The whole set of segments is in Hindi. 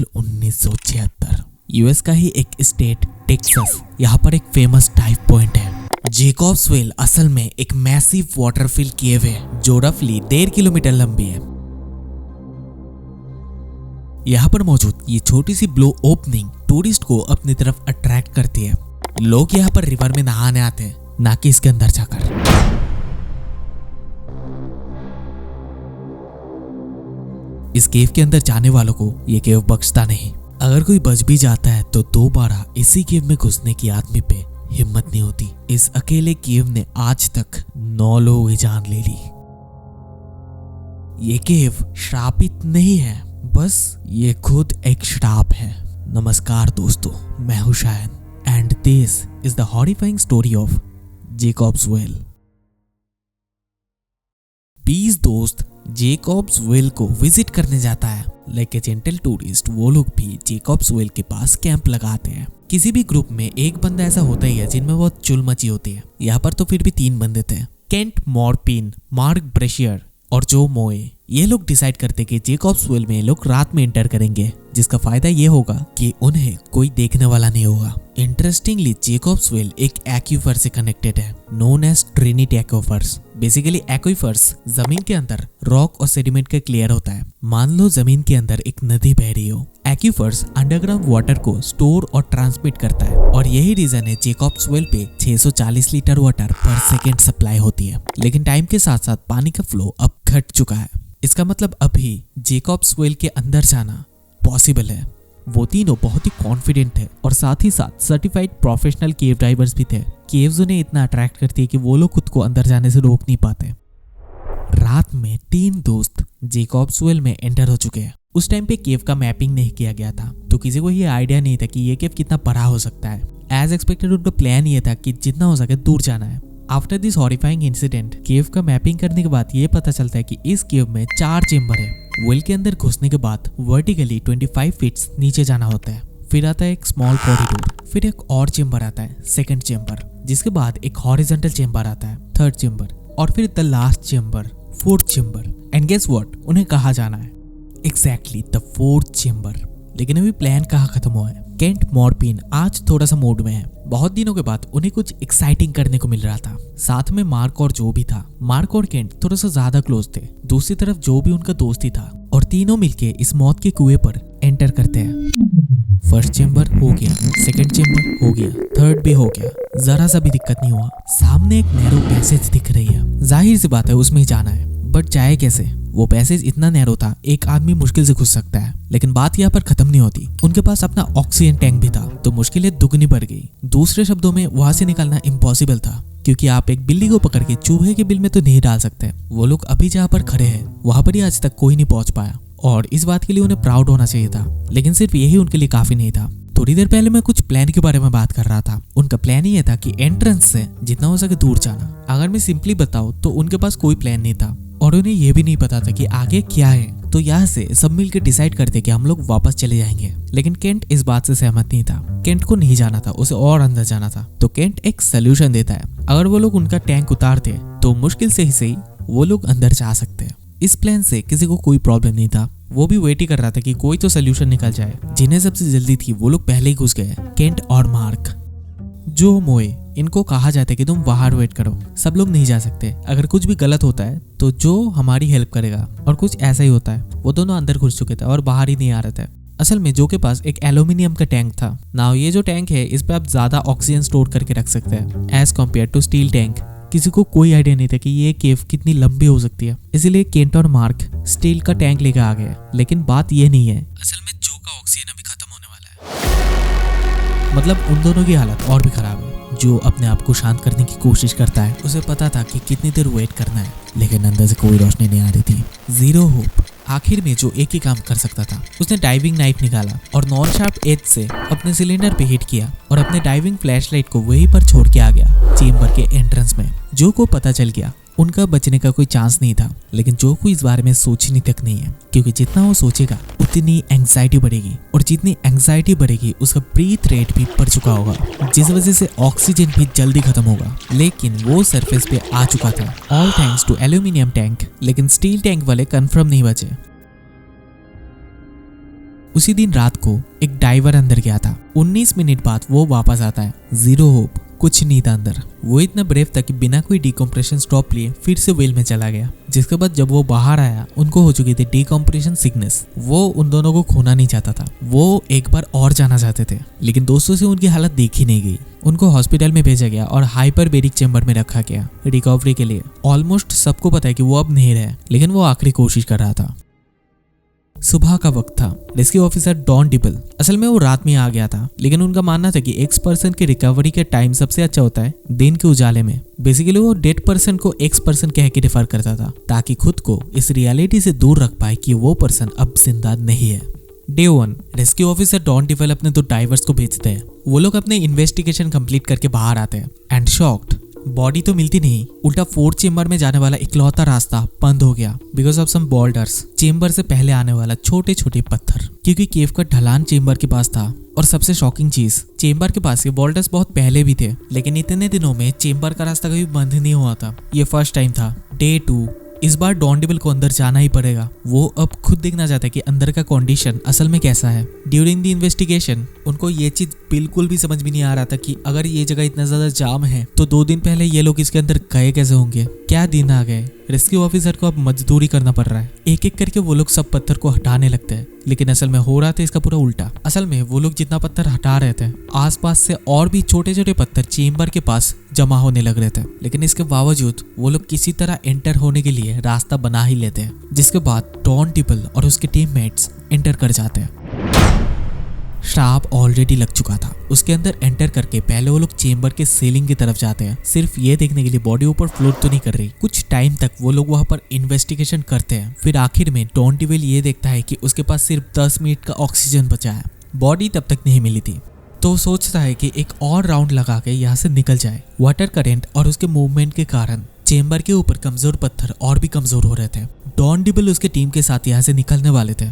साल 1976 यूएस का ही एक स्टेट टेक्सास, यहाँ पर एक फेमस डाइव पॉइंट है। जेकॉब्स वेल असल में एक मैसिव वाटरफिल केव है जो रफली 1.5 किलोमीटर लंबी है। यहाँ पर मौजूद ये छोटी सी ब्लो ओपनिंग टूरिस्ट को अपनी तरफ अट्रैक्ट करती है। लोग यहाँ पर रिवर में नहाने आते हैं, ना कि इसके अंदर जाकर। इस केव के अंदर जाने वालों को ये केव बख्शता नहीं। अगर कोई बच भी जाता है तो दोबारा इसी केव में घुसने की आदमी पे हिम्मत नहीं होती। इस अकेले केव ने आज तक 9 लोगों की जान ले ली। ये केव श्रापित नहीं है, बस ये खुद एक श्राप है। नमस्कार दोस्तों, मैं हूं Shayan and this is the horrifying story of Jacob's Well. 20 दोस्त जेकॉब्स वेल को विजिट करने जाता है। लाइक ए जेंटल टूरिस्ट वो लोग भी जेकॉब्स वेल के पास कैंप लगाते हैं। किसी भी ग्रुप में एक बंदा ऐसा होता ही है जिनमें बहुत चुल मची होती है। यहाँ पर तो फिर भी 3 बंदे थे, केंट मॉर्पिन, मार्क ब्रेशियर और जो मोए। ये लोग डिसाइड करते कि जेकॉब्स वेल में ये लोग रात में एंटर करेंगे, जिसका फायदा ये होगा कि उन्हें कोई देखने वाला नहीं होगा। इंटरेस्टिंगली जेकॉब्स वेल एक एक्वीफर से कनेक्टेड है, known as Trinity aquifers. Basically aquifers जमीन के अंदर रॉक और सेडिमेंट का क्लियर होता है। मान लो जमीन के अंदर एक नदी बह रही हो, एक्वीफर्स अंडरग्राउंड वाटर को स्टोर और ट्रांसमिट करता है और यही रीजन है जेकॉब्स वेल पे 640 लीटर वाटर पर सेकेंड सप्लाई होती है। लेकिन टाइम के साथ साथ पानी का फ्लो अब घट चुका है। इसका मतलब अभी जेकॉब्स वेल के अंदर जाना पॉसिबल है। वो तीनों बहुत ही कॉन्फिडेंट थे और साथ ही साथ सर्टिफाइड प्रोफेशनल केव डाइवर्स भी थे। केव्स उन्हें इतना अट्रैक्ट करती है कि वो लोग खुद को अंदर जाने से रोक नहीं पाते। रात में 3 दोस्त जेकॉब्स वेल में एंटर हो चुके हैं। उस टाइम पे केव का मैपिंग नहीं किया गया था, तो किसी को ये आइडिया नहीं था कि ये केव कितना बड़ा हो सकता है। एज एक्सपेक्टेड उनका प्लान ये था कि जितना हो सके दूर जाना है। आफ्टर दिस हॉरिफाइंग इंसिडेंट केव का मैपिंग करने के बाद ये पता चलता है कि इस केव में 4 चेंबर है। वेल के अंदर घुसने के बाद वर्टिकली 25 फीट्स नीचे जाना होता है। फिर आता है एक स्मॉल कॉरिडोर, फिर एक और चेंबर आता है, सेकंड चेंबर, जिसके बाद एक हॉरिजॉन्टल चेंबर आता है, थर्ड चेंबर, और फिर the last chamber, fourth chamber. And guess what, उन्हें कहाँ जाना है? Exactly the fourth chamber. लेकिन अभी प्लान कहाँ खत्म हुआ है? केंट मॉर्पिन आज थोड़ा सा मूड में है। बहुत दिनों के बाद उन्हें कुछ एक्साइटिंग करने को मिल रहा था। साथ में मार्क और जो भी था। मार्क और केंट थोड़ा सा ज्यादा क्लोज थे। दूसरी तरफ जो भी उनका दोस्त ही था, और तीनों मिलके इस मौत के कुएं पर एंटर करते हैं। फर्स्ट चेंबर हो गया, सेकंड चेंबर हो गया, थर्ड भी हो गया। जरा सा भी दिक्कत नहीं हुआ। सामने एक नैरो पैसेज दिख रही है। जाहिर सी बात है उसमें ही जाना है, बट जाए कैसे? वो पैसेज इतना नैरो था, एक आदमी मुश्किल से घुस सकता है। लेकिन बात यहाँ पर खत्म नहीं होती। उनके पास अपना ऑक्सीजन टैंक भी था, तो मुश्किलें दुगनी बढ़ गई। दूसरे शब्दों में वहां से निकलना इम्पॉसिबल था, क्योंकि आप एक बिल्ली को पकड़ के चूहे के बिल में तो नहीं डाल सकते। वो लोग अभी जहाँ पर खड़े हैं वहां पर ही आज तक कोई नहीं पहुंच पाया, और इस बात के लिए उन्हें प्राउड होना चाहिए था। लेकिन सिर्फ यही उनके लिए काफी नहीं था। थोड़ी देर पहले मैं कुछ प्लान के बारे में बात कर रहा था। उनका प्लान ये था कि एंट्रेंस से जितना हो सके दूर जाना। अगर मैं सिंपली बताऊं तो उनके पास कोई प्लान नहीं था, और उन्हें यह भी नहीं पता था कि आगे क्या है। तो यहाँ से सब मिलकर डिसाइड करते कि हम लोग वापस चले जाएंगे। लेकिन केंट इस बात से सहमत नहीं था। केंट को नहीं जाना था, उसे और अंदर जाना था। तो केंट एक सोल्यूशन देता है। अगर वो लोग उनका टैंक उतारते तो मुश्किल से ही सही वो लोग अंदर जा सकते हैं। इस प्लान से किसी को कोई प्रॉब्लम नहीं था। वो भी वेट ही कर रहा था कि कोई तो सोल्यूशन निकल जाए। जिन्हें सबसे जल्दी थी वो लोग पहले ही घुस गए, केंट और मार्क। जो मोए, इनको कहा जाता है कि तुम बाहर वेट करो, सब लोग नहीं जा सकते। अगर कुछ भी गलत होता है तो जो हमारी हेल्प करेगा। और कुछ ऐसा ही होता है। वो दोनों अंदर घुस चुके थे और बाहर ही नहीं आ रहे थे। असल में जो के पास एक एल्यूमिनियम का टैंक था। नाउ ये जो टैंक है, इस पे आप ज्यादा ऑक्सीजन स्टोर करके रख सकते हैं as compare to steel tank. किसी को कोई आइडिया नहीं था कि ये केव कितनी लंबी हो सकती है, इसीलिए केंट और मार्क स्टील का टैंक लेकर आ गए। लेकिन बात ये नहीं है, असल में जो का ऑक्सीजन अभी खत्म होने वाला है। मतलब उन दोनों की हालत और भी खराब है। जो अपने आप को शांत करने की कोशिश करता है, उसे पता था कि कितनी देर वेट करना है, लेकिन अंदर से कोई रोशनी नहीं आ रही थी। Zero hope. आखिर में जो एक ही काम कर सकता था, उसने डाइविंग नाइफ निकाला और नॉन शार्प एज से अपने सिलेंडर पे हिट किया और अपने डाइविंग फ्लैशलाइट को वहीं पर छोड़ के आ गया चेंबर के एंट्रेंस में। जो को पता चल गया उनका बचने का कोई चांस नहीं था। लेकिन जो को इस बारे में सोचनी तक नहीं है, क्योंकि जितना वो सोचेगा उतनी एंग्जाइटी बढ़ेगी, और जितनी एंग्जाइटी बढ़ेगी उसका ब्रीथ रेट भी बढ़ चुका होगा, जिस वजह से ऑक्सीजन भी जल्दी खत्म होगा। लेकिन वो सरफेस पे आ चुका था, all thanks to aluminium tank. लेकिन स्टील टैंक वाले कंफर्म नहीं बचे। उसी दिन रात को एक डाइवर अंदर गया था। 19 मिनट बाद वो वापस आता है। जीरो होप, कुछ नहीं था अंदर। वो इतना ब्रेव था कि बिना कोई डिकम्प्रेशन स्टॉप लिए फिर से वेल में चला गया। जिसके बाद जब वो बाहर आया उनको हो चुकी थी डिकम्प्रेशन सिकनेस। वो उन दोनों को खोना नहीं चाहता था। वो एक बार और जाना चाहते थे, लेकिन दोस्तों से उनकी हालत देखी नहीं गई। उनको हॉस्पिटल में भेजा गया और हाइपरबेरिक चेंबर में रखा गया रिकवरी के लिए। ऑलमोस्ट सबको पता है कि वो अब नहीं रहे, लेकिन वो आखिरी कोशिश कर रहा था। सुबह का वक्त था। रेस्क्यू ऑफिसर डॉन डिपल, असल में वो रात में आ गया था, लेकिन उनका मानना था कि एक्स पर्सन की रिकवरी के टाइम सबसे अच्छा होता है दिन के उजाले में। बेसिकली वो डेड पर्सन को एक्स पर्सन कह के रेफर करता था, ताकि खुद को इस रियलिटी से दूर रख पाए कि वो पर्सन अब जिंदा नहीं है। Day 1, rescue officer don Dimple अपने 2 डाइवर्स को भेजते हैं। वो लोग अपने इन्वेस्टिगेशन कंप्लीट करके बाहर आते हैं एंड शॉक्ड, बॉडी तो मिलती नहीं, उल्टा 4th चेंबर में जाने वाला इकलौता रास्ता बंद हो गया because of some boulders. Chamber से पहले आने वाला छोटे छोटे पत्थर, क्योंकि केव का ढलान चेंबर के पास था। और सबसे शॉकिंग चीज, चेंबर के पास के बोल्डर्स बहुत पहले भी थे, लेकिन इतने दिनों में चेंबर का रास्ता कभी बंद नहीं हुआ था। ये फर्स्ट टाइम था। डे 2, इस बार डॉन डिपल को अंदर जाना ही पड़ेगा। वो अब खुद देखना चाहता है कि अंदर का कंडीशन असल में कैसा है। ड्यूरिंग द इन्वेस्टिगेशन उनको ये चीज बिल्कुल भी समझ में नहीं आ रहा था कि अगर ये जगह इतना ज्यादा जाम है तो 2 दिन पहले ये लोग इसके अंदर गए कैसे होंगे। क्या दिन आ गए। रेस्क्यू ऑफिसर को अब मजदूरी करना पड़ रहा है। एक एक करके वो लोग सब पत्थर को हटाने लगते हैं, लेकिन असल में हो रहा था इसका पूरा उल्टा। असल में वो लोग जितना पत्थर हटा रहे थे, आसपास से और भी छोटे छोटे पत्थर चेंबर के पास जमा होने लग रहे थे। लेकिन इसके बावजूद वो लोग किसी तरह एंटर होने के लिए रास्ता बना ही लेते हैं। जिसके बाद डॉन डिपल और उसके टीममेट्स एंटर कर जाते हैं। श्राप ऑलरेडी लग चुका था। उसके अंदर एंटर करके पहले वो लोग चेंबर के सीलिंग की तरफ जाते हैं, सिर्फ ये देखने के लिए बॉडी ऊपर फ्लोट तो नहीं कर रही। कुछ टाइम तक वो लोग वहां पर इन्वेस्टिगेशन करते हैं। फिर आखिर में डॉन डिपल ये देखता है कि उसके पास सिर्फ 10 मिनट का ऑक्सीजन बचा है। बॉडी तब तक नहीं मिली थी, तो सोचता है कि एक और राउंड लगा के यहाँ से निकल जाए। वाटर करंट और उसके मूवमेंट के कारण चेंबर के ऊपर कमजोर पत्थर और भी कमजोर हो रहे थे। डॉन डिपल उसके टीम के साथ यहाँ से निकलने वाले थे।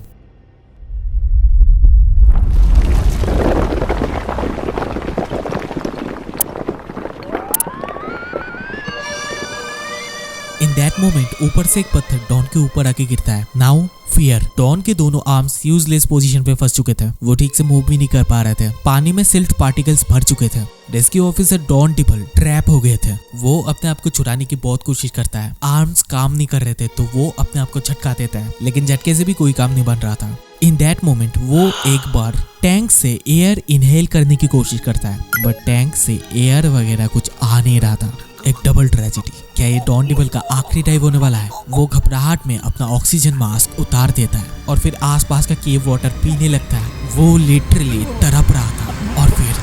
इन दैट मोमेंट ऊपर से एक पत्थर डॉन के ऊपर आके गिरता है। Now fear. डॉन के दोनों आर्म्स यूजलेस पोजीशन पे फंस चुके थे। वो ठीक से मूव भी नहीं कर पा रहे थे। पानी में सिल्ट पार्टिकल्स भर चुके थे। Rescue officer don Dimple trap हो गए थे। वो अपने आप को छुड़ाने की बहुत कोशिश करता है। आर्म्स काम नहीं कर रहे थे तो वो अपने आप को झटका देता है, लेकिन झटके से भी कोई काम नहीं बन रहा था। इन दैट मोमेंट वो एक बार टैंक से एयर इनहेल करने की कोशिश करता है, बट टैंक से एयर वगैरह कुछ आ नहीं रहा था। एक डबल ट्रेजेडी। क्या ये डॉन डिपल का आखिरी डाइव होने वाला है? वो घबराहट में अपना ऑक्सीजन मास्क उतार देता है और फिर आसपास का केव वाटर पीने लगता है। वो लिटरली तड़प रहा था और फिर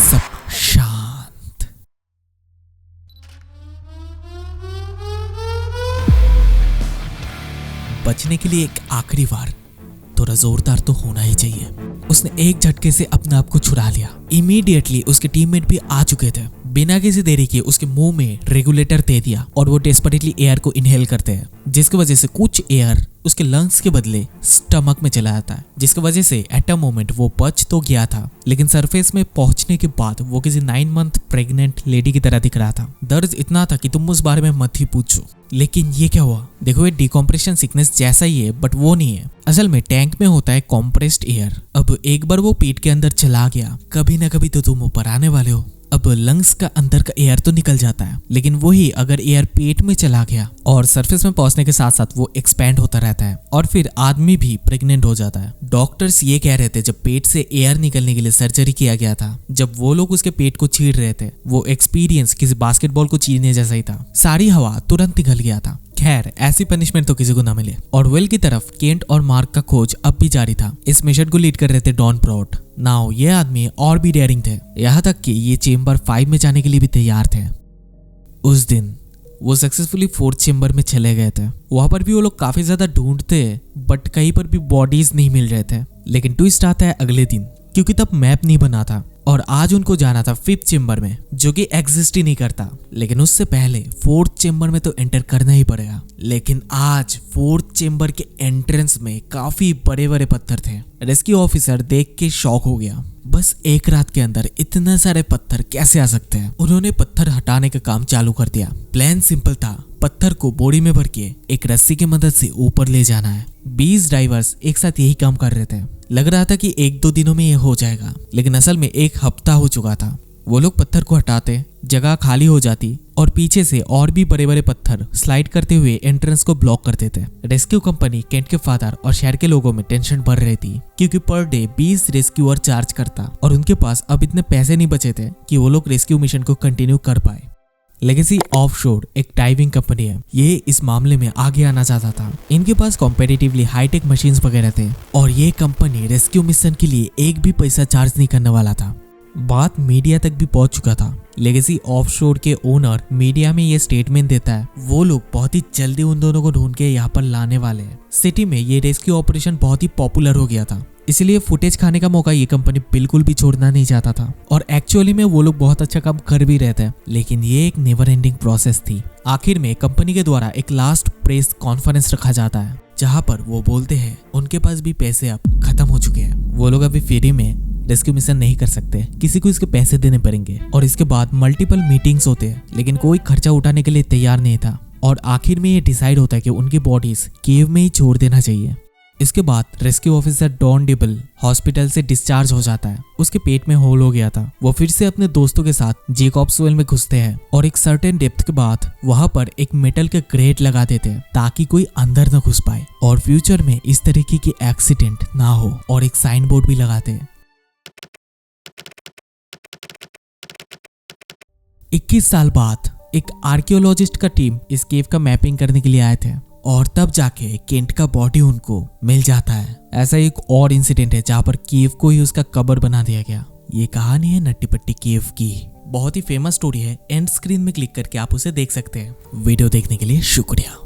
सब शांत। बचने के लिए एक आखिरी बार थोड़ा जोरदार तो होना ही चाहिए। उसने एक झटके से अपने आप को छुड़ा लिया। इमीडिएटली उसके टीममेट भी आ चुके थे। बिना किसी देरी के उसके मुंह में रेगुलेटर दे दिया और वो डेस्परेटली एयर को इनहेल करते हैं, जिसकी वजह से कुछ एयर उसके लंग्स के बदले स्टमक में चला जाता है, जिसकी वजह से एट अ मोमेंट वो बच तो गया था, लेकिन सरफेस में पहुंचने के बाद वो किसी 9 मंथ प्रेग्नेंट लेडी की तरह दिख रहा था। दर्द इतना था कि तुम उस बारे में मत ही पूछो। लेकिन ये क्या हुआ? देखो ये डिकम्प्रेशन सिकनेस जैसा ही है, बट वो नहीं है। असल में टैंक में होता है कॉम्प्रेस्ड एयर। अब एक बार वो पेट के अंदर चला गया, कभी ना कभी तो तुम ऊपर आने वाले हो। अब लंग्स का अंदर का एयर तो निकल जाता है, लेकिन वही अगर एयर पेट में चला गया और सरफेस में पहुंचने के साथ साथ वो एक्सपैंड होता रहता है और फिर आदमी भी प्रेग्नेंट हो जाता है। डॉक्टर्स ये कह रहे थे जब पेट से एयर निकलने के लिए सर्जरी किया गया था, जब वो लोग उसके पेट को चीर रहे थे, वो एक्सपीरियंस किसी बास्केटबॉल को चीरने जैसा ही था। सारी हवा तुरंत निकल गया था। खैर ऐसी पनिशमेंट तो किसी को ना मिले। और वेल की तरफ केंट और मार्क का खोज अब भी जारी था। इस मिशन को लीड कर रहे थे डॉन प्रॉट। नाउ ये आदमी और भी डेयरिंग थे, यहाँ तक कि ये चेंबर 5 में जाने के लिए भी तैयार थे। उस दिन वो सक्सेसफुली 4th चेंबर में चले गए थे। वहां पर भी वो लोग काफी ज्यादा ढूंढते, बट कहीं पर भी बॉडीज नहीं मिल रहे थे। लेकिन ट्विस्ट आता है अगले दिन, क्योंकि तब मैप नहीं बना था और आज उनको जाना था 5th चेंबर में, जो कि एग्जिस्ट ही नहीं करता। लेकिन उससे पहले 4th चेंबर में तो एंटर करना ही पड़ेगा। लेकिन आज 4th चेंबर के एंट्रेंस में काफी बड़े बड़े पत्थर थे। रेस्क्यू ऑफिसर देख के शॉक हो गया। बस एक रात के अंदर इतने सारे पत्थर कैसे आ सकते हैं? उन्होंने पत्थर हटाने का काम चालू कर दिया। प्लान सिंपल था, पत्थर को बोरी में भर के एक रस्सी की मदद से ऊपर ले जाना है। 20 ड्राइवर्स एक साथ यही काम कर रहे थे। लग रहा था कि 1-2 दिनों में ये हो जाएगा, लेकिन असल में 1 हफ्ता हो चुका था। वो लोग पत्थर को हटाते, जगह खाली हो जाती और पीछे से और भी बड़े बड़े पत्थर स्लाइड करते हुए एंट्रेंस को ब्लॉक कर देते। रेस्क्यू कंपनी, केंट के फादर और शहर के लोगों में टेंशन बढ़ रही थी, क्योंकि पर डे 20 रेस्क्यूअर चार्ज करता और उनके पास अब इतने पैसे नहीं बचे थे कि वो लोग रेस्क्यू मिशन को कंटिन्यू कर पाए। लेगेसी ऑफशोर एक डाइविंग कंपनी है, ये इस मामले में आगे आना चाहता था। इनके पास कॉम्पिटिटिवली हाईटेक मशीन्स वगैरह थे और ये कंपनी रेस्क्यू मिशन के लिए एक भी पैसा चार्ज नहीं करने वाला था। बात मीडिया तक भी पहुंच चुका था। लेगेसी ऑफशोर के ओनर मीडिया में ये स्टेटमेंट देता है वो लोग बहुत ही जल्दी उन दोनों को ढूंढ के यहाँ पर लाने वाले हैं। सिटी में ये रेस्क्यू ऑपरेशन बहुत ही पॉपुलर हो गया था, इसलिए फुटेज खाने का मौका ये कंपनी बिल्कुल भी छोड़ना नहीं चाहता था और एक्चुअली में वो लोग बहुत अच्छा काम कर भी रहे थे, लेकिन ये एक नेवर एंडिंग प्रोसेस थी। आखिर में कंपनी के द्वारा एक लास्ट प्रेस कॉन्फ्रेंस रखा जाता है, जहाँ पर वो बोलते हैं उनके पास भी पैसे अब खत्म हो चुके हैं, वो लोग अभी फ्री में रेस्क्यू मिशन नहीं कर सकते, किसी को इसके पैसे देने पड़ेंगे। और इसके बाद मल्टीपल मीटिंग्स होते हैं, लेकिन कोई खर्चा उठाने के लिए तैयार नहीं था और आखिर में ये डिसाइड होता है कि उनकी बॉडीज केव में ही छोड़ देना चाहिए। इसके बाद रेस्क्यू ऑफिसर डॉन डिबल हॉस्पिटल से डिस्चार्ज हो जाता है। उसके पेट में होल हो गया था। वो फिर से अपने दोस्तों के साथ जेकॉब्स वेल में घुसते हैं और एक सर्टेन डेप्थ के बाद वहां पर एक मेटल के ग्रेट लगा देते हैं ताकि कोई अंदर न घुस पाए और फ्यूचर में इस तरीके की एक्सीडेंट ना हो, और एक साइन बोर्ड भी लगाते हैं। 21 साल बाद एक आर्कियोलॉजिस्ट का टीम इस केव का मैपिंग करने के लिए आए थे और तब जाके केंट का बॉडी उनको मिल जाता है। ऐसा एक और इंसिडेंट है जहाँ पर केव को ही उसका कब्र बना दिया गया। ये कहानी है नट्टी पट्टी केव की, बहुत ही फेमस स्टोरी है। एंड स्क्रीन में क्लिक करके आप उसे देख सकते हैं। वीडियो देखने के लिए शुक्रिया।